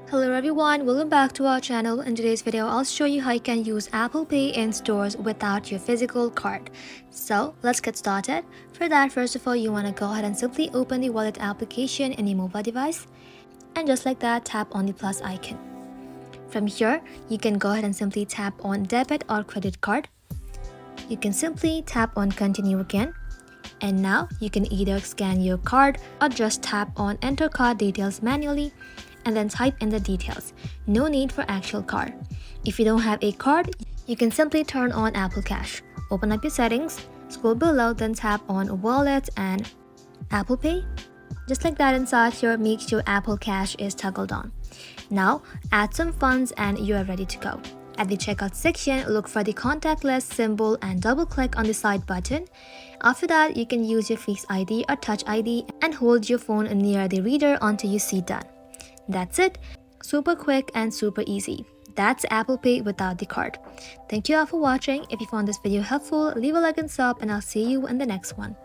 Hello everyone, welcome back to our channel. In today's video, I'll show you how you can use Apple Pay in stores without your physical card. So let's get started. For that, first of all, you want to go ahead and simply open the wallet application in your mobile device. And just like that, tap on the plus icon. From here, you can go ahead and simply tap on debit or credit card. You can simply tap on continue again. And now you can either scan your card or just tap on enter card details manually and then type in the details. No need for actual card. If you don't have a card, you can simply turn on Apple Cash. Open up your settings, scroll below, then tap on Wallet and Apple Pay. Just like that, inside here, make sure Apple Cash is toggled on. Now, add some funds and you are ready to go. At the checkout section, look for the contactless symbol and double click on the side button. After that, you can use your Face ID or Touch ID and hold your phone near the reader until you see done. That's it. Super quick and super easy. That's Apple Pay without the card. Thank you all for watching. If you found this video helpful, leave a like and sub, and I'll see you in the next one.